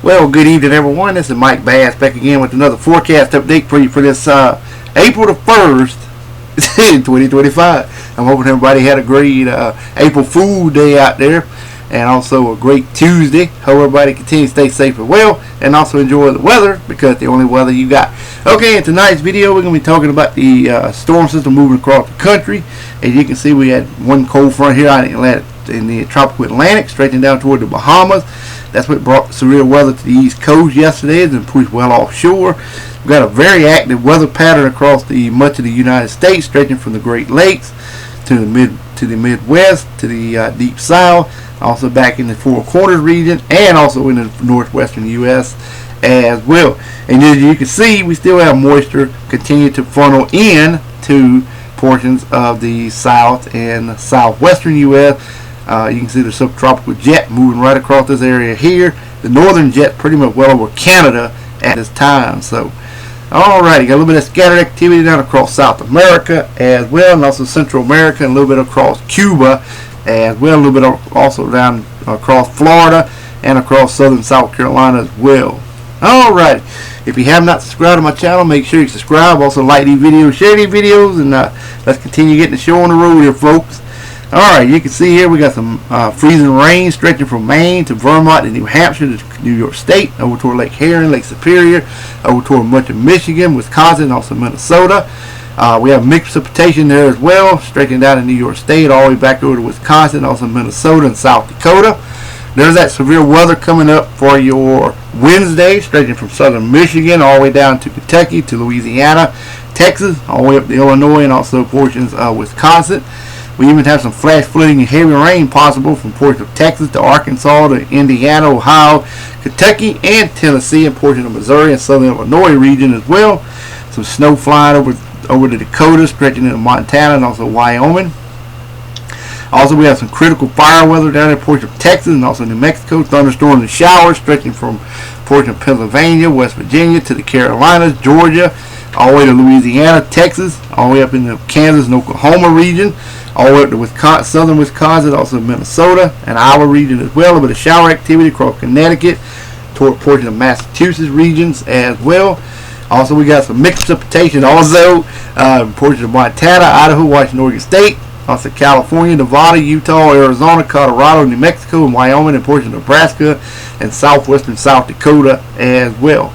Well, good evening, everyone. This is Mike Bass back again with another forecast update for you for this April the 1st, 2025. I'm hoping everybody had a great April Fool Day out there and also a great Tuesday. Hope everybody continues to stay safe and well and also enjoy the weather because it's the only weather you got. Okay, in tonight's video, we're going to be talking about the storm system moving across the country. As you can see, we had one cold front here out in the tropical Atlantic, stretching down toward the Bahamas. That's what brought severe weather to the East Coast yesterday and pushed well offshore. We've got a very active weather pattern across much of the United States, stretching from the Great Lakes to the Midwest, to the Deep South, also back in the Four Corners region, and also in the northwestern U.S. as well. And as you can see, we still have moisture continue to funnel in to portions of the south and southwestern U.S. You can see the subtropical jet moving right across this area here. The northern jet pretty much well over Canada at this time. So, alrighty, got a little bit of scattered activity down across South America as well, and also Central America, and a little bit across Cuba as well, a little bit also down across Florida and across southern South Carolina as well. Alright, if you have not subscribed to my channel, make sure you subscribe. Also like these videos, share these videos, and let's continue getting the show on the road here, folks. Alright, you can see here we got some freezing rain stretching from Maine to Vermont to New Hampshire to New York State, over toward Lake Huron, Lake Superior, over toward much of Michigan, Wisconsin, and also Minnesota. We have mixed precipitation there as well, stretching down to New York State, all the way back over to Wisconsin, also Minnesota and South Dakota. There's that severe weather coming up for your Wednesday, stretching from southern Michigan all the way down to Kentucky, to Louisiana, Texas, all the way up to Illinois, and also portions of Wisconsin. We even have some flash flooding and heavy rain possible from portions of Texas to Arkansas to Indiana, Ohio, Kentucky, and Tennessee, and portions of Missouri and southern Illinois region as well. Some snow flying over the Dakotas, stretching into Montana and also Wyoming. Also, we have some critical fire weather down in portions of Texas and also New Mexico. Thunderstorms and showers stretching from portions of Pennsylvania, West Virginia to the Carolinas, Georgia, all the way to Louisiana, Texas, all the way up into Kansas and Oklahoma region, all the way up to Wisconsin, southern Wisconsin, also Minnesota and Iowa region as well. A bit of shower activity across Connecticut, toward portions of Massachusetts regions as well. Also, we got some mixed precipitation also portions of Montana, Idaho, Washington, Oregon State, also California, Nevada, Utah, Arizona, Colorado, New Mexico, and Wyoming, and portions of Nebraska and southwestern South Dakota as well.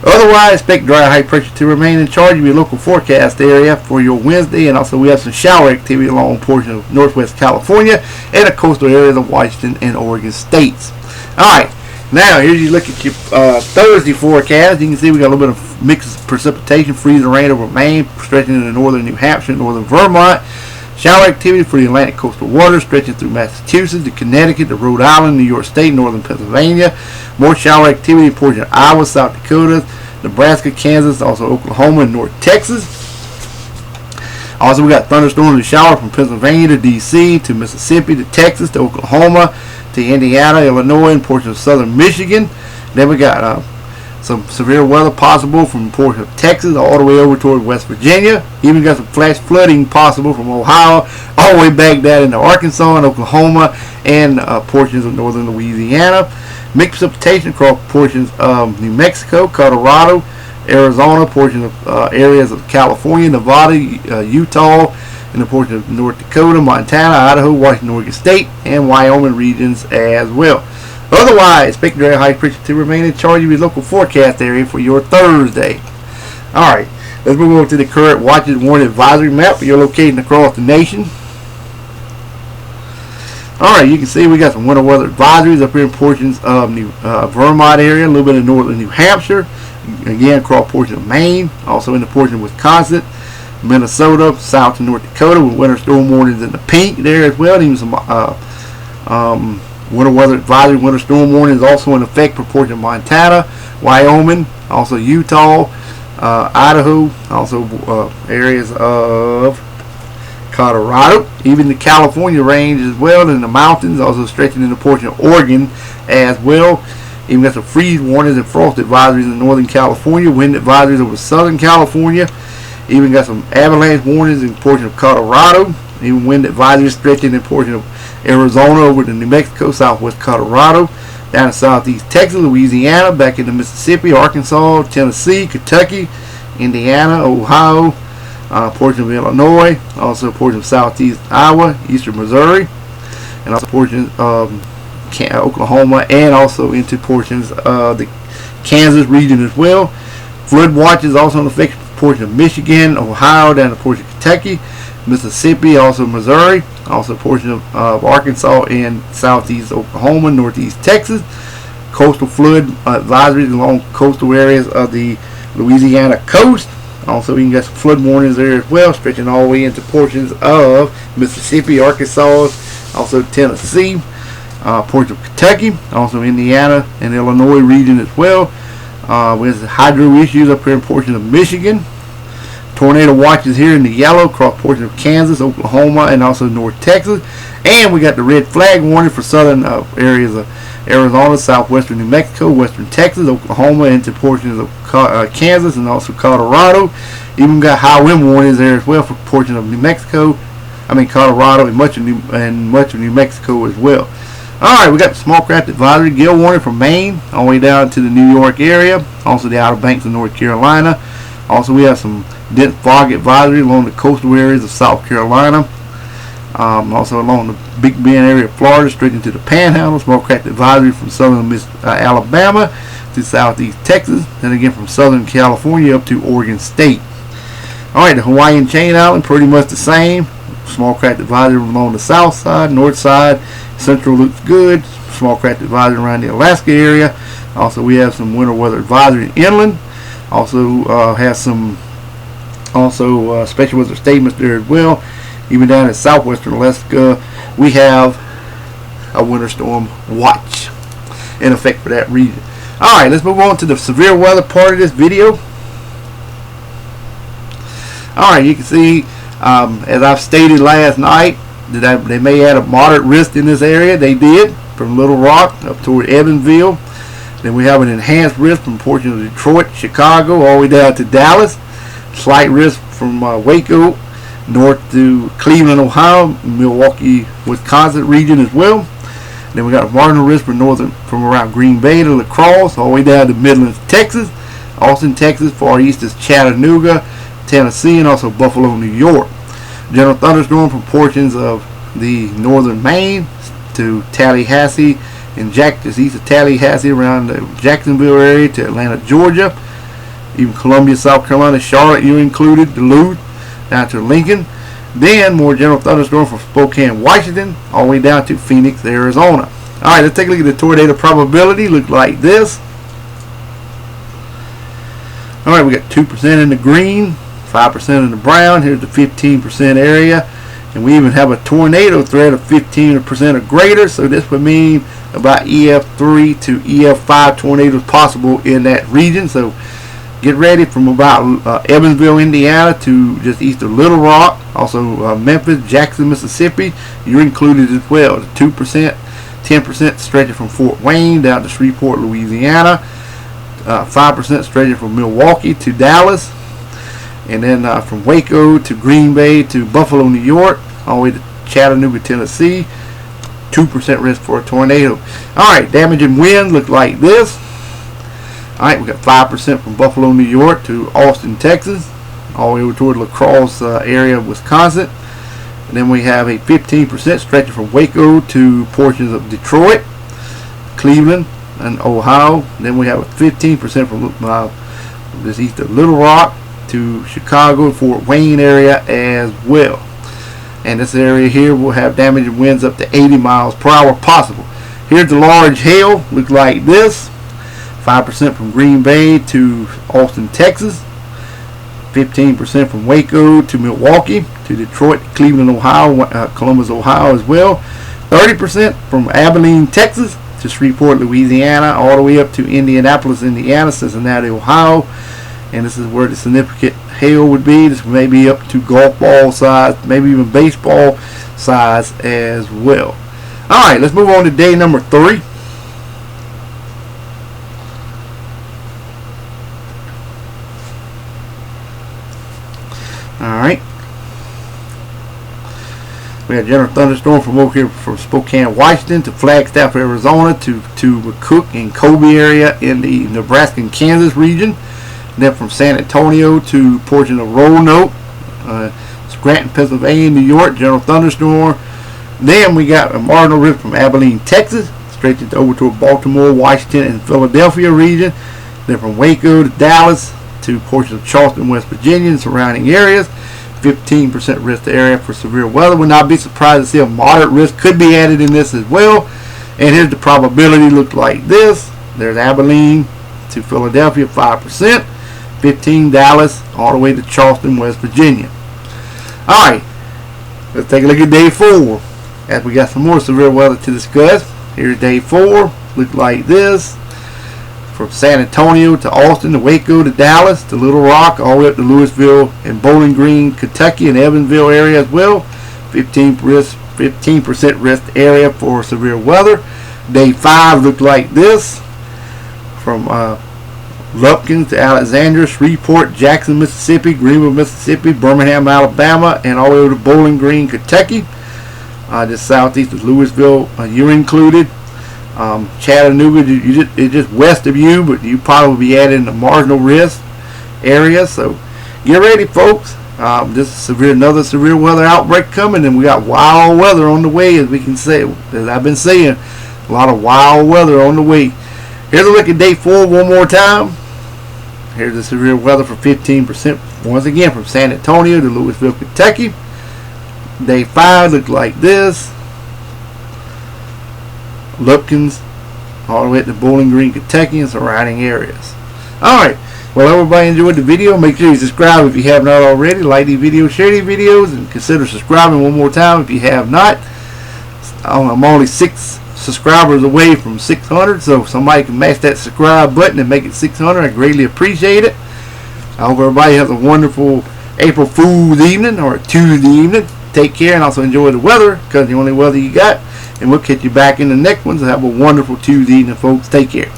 Otherwise, expect dry high pressure to remain in charge of your local forecast area for your Wednesday, and also we have some shower activity along portions of northwest California and the coastal areas of Washington and Oregon states. Alright, now here's you look at your Thursday forecast. You can see we got a little bit of mixed precipitation, freezing rain over Maine, stretching into northern New Hampshire, northern Vermont. Shower activity for the Atlantic coastal waters, stretching through Massachusetts to Connecticut to Rhode Island, New York State, northern Pennsylvania. More shower activity in portions of Iowa, South Dakota, Nebraska, Kansas, also Oklahoma and North Texas. Also, we got thunderstorms and showers from Pennsylvania to D.C. to Mississippi to Texas to Oklahoma to Indiana, Illinois, and portions of southern Michigan. Then we got some severe weather possible from portions of Texas all the way over toward West Virginia. Even got some flash flooding possible from Ohio all the way back down into Arkansas and Oklahoma and portions of northern Louisiana. Mixed precipitation across portions of New Mexico, Colorado, Arizona, portions of areas of California, Nevada, Utah, and the portions of North Dakota, Montana, Idaho, Washington, Oregon State, and Wyoming regions as well. Otherwise, expect dry high pressure to remain in charge of your local forecast area for your Thursday. Alright, let's move on to the current watch and warning advisory map for your location across the nation. Alright, you can see we got some winter weather advisories up here in portions of Vermont area, a little bit of northern New Hampshire, again across portions of Maine, also in the portion of Wisconsin, Minnesota, South and North Dakota, with winter storm warnings in the pink there as well, and even some winter weather advisory, winter storm warnings also in effect for portions of Montana, Wyoming, also Utah, Idaho, also areas of Colorado, even the California range as well, and the mountains, also stretching into portion of Oregon as well. Even got some freeze warnings and frost advisories in northern California, wind advisories over southern California. Even got some avalanche warnings in portion of Colorado. Even wind advisories stretching in portion of Arizona over to New Mexico, southwest Colorado. down in southeast Texas, Louisiana, back into Mississippi, Arkansas, Tennessee, Kentucky, Indiana, Ohio, portion of Illinois, also a portion of southeast Iowa, eastern Missouri, and also portions of Oklahoma, and also into portions of the Kansas region as well. Flood watches also in effect portion of Michigan, Ohio, down to portion of Kentucky, Mississippi, also Missouri, also a portion of Arkansas and southeast Oklahoma, northeast Texas. Coastal flood advisories along coastal areas of the Louisiana coast. Also, you can get some flood warnings there as well, stretching all the way into portions of Mississippi, Arkansas, also Tennessee, portions of Kentucky, also Indiana and Illinois region as well. With hydro issues up here in portions of Michigan. Tornado watches here in the yellow across portions of Kansas, Oklahoma, and also North Texas. And we got the red flag warning for southern areas of Arizona, southwestern New Mexico, western Texas, Oklahoma, into portions of Kansas and also Colorado. Even got high wind warnings there as well for portions of New Mexico. Colorado and much of New Mexico as well. Alright, we got the small craft advisory, gale warning from Maine all the way down to the New York area. Also the Outer Banks of North Carolina. Also we have some dense fog advisory along the coastal areas of South Carolina. Also along the Big Bend area of Florida, straight into the Panhandle. Small craft advisory from southern Alabama to southeast Texas. And again from southern California up to Oregon State. Alright, the Hawaiian Chain Island, pretty much the same. Small craft advisory along the south side, north side. Central looks good. Small craft advisory around the Alaska area. Also we have some winter weather advisory inland. Also has some special weather statements there as well. Even down in southwestern Alaska we have a winter storm watch in effect for that region. Alright, let's move on to the severe weather part of this video. Alright, you can see as I've stated last night, that they may add a moderate risk in this area. They did, from Little Rock up toward Evansville. Then we have an enhanced risk from portions of Detroit, Chicago, all the way down to Dallas. Slight risk from Waco north to Cleveland, Ohio, Milwaukee, Wisconsin region as well. Then we got a marginal risk from around Green Bay to La Crosse, all the way down to Midland, Texas. Austin, Texas, far east is Chattanooga, Tennessee, and also Buffalo, New York. General thunderstorm from portions of the northern Maine to Tallahassee and just east of Tallahassee around the Jacksonville area to Atlanta, Georgia. Even Columbia, South Carolina, Charlotte, you included, Duluth, down to Lincoln. Then more general thunderstorm from Spokane, Washington, all the way down to Phoenix, Arizona. Alright, let's take a look at the tornado probability. Look like this. Alright, we got 2% in the green, 5% in the brown. Here's the 15% area. And we even have a tornado threat of 15% or greater. So this would mean about EF3 to EF5 tornadoes possible in that region. So get ready from about Evansville, Indiana to just east of Little Rock. Also Memphis, Jackson, Mississippi. You're included as well. The 2%, 10% stretching from Fort Wayne down to Shreveport, Louisiana. 5% stretching from Milwaukee to Dallas. And then from Waco to Green Bay to Buffalo, New York, all the way to Chattanooga, Tennessee. 2% risk for a tornado. Alright, damaging winds look like this. Alright, we got 5% from Buffalo, New York to Austin, Texas, all the way over toward La Crosse area of Wisconsin. And then we have a 15% stretching from Waco to portions of Detroit, Cleveland, and Ohio. And then we have a 15% from just east of Little Rock to Chicago, Fort Wayne area as well. And this area here will have damaging winds up to 80 miles per hour possible. Here's the large hail. Looks like this. 5% from Green Bay to Austin, Texas. 15% from Waco to Milwaukee to Detroit, Cleveland, Ohio, Columbus, Ohio as well. 30% from Abilene, Texas to Shreveport, Louisiana, all the way up to Indianapolis, Indiana, Cincinnati, Ohio. And this is where the significant hail would be. This may be up to golf ball size, maybe even baseball size as well. Alright, let's move on to day number 3. Alright. We got general thunderstorm from over here from Spokane, Washington to Flagstaff, Arizona to McCook and Kobe area in the Nebraska and Kansas region. And then from San Antonio to portion of Roanoke, Scranton, Pennsylvania, New York, general thunderstorm. Then we got a marginal rift from Abilene, Texas, straight over to Baltimore, Washington, and Philadelphia region. Then from Waco to Dallas to portions of Charleston, West Virginia, and surrounding areas. 15% risk area for severe weather. Would not be surprised to see a moderate risk could be added in this as well. And here's the probability. Look like this. There's Abilene to Philadelphia, 5%. 15 Dallas, all the way to Charleston, West Virginia. Alright, let's take a look at day 4. As we got some more severe weather to discuss. Here's day 4. Look like this. From San Antonio to Austin to Waco to Dallas to Little Rock, all the way up to Louisville and Bowling Green, Kentucky, and Evansville area as well. 15% risk area for severe weather. Day 5 looked like this. From Lupkin to Alexandria, Shreveport, Jackson, Mississippi, Greenville, Mississippi, Birmingham, Alabama, and all the way over to Bowling Green, Kentucky. Just southeast of Louisville, you're included. Chattanooga, it's just west of you, but you probably be adding the marginal risk area. So get ready, folks. This is another severe weather outbreak coming, and we got wild weather on the way, as we can say, as I've been saying, a lot of wild weather on the way. Here's a look at day 4 one more time. Here's the severe weather for 15%. Once again, from San Antonio to Louisville, Kentucky. Day 5 looked like this. Lupkins, all the way to Bowling Green, Kentucky, and surrounding areas. Alright, well, everybody enjoyed the video. Make sure you subscribe if you have not already. Like these videos, share these videos, and consider subscribing one more time if you have not. I'm only 6 subscribers away from 600, so if somebody can mash that subscribe button and make it 600, I greatly appreciate it. I hope everybody has a wonderful April Fool's evening or Tuesday evening. Take care and also enjoy the weather, because the only weather you got. And we'll catch you back in the next one. So have a wonderful Tuesday evening, folks. Take care.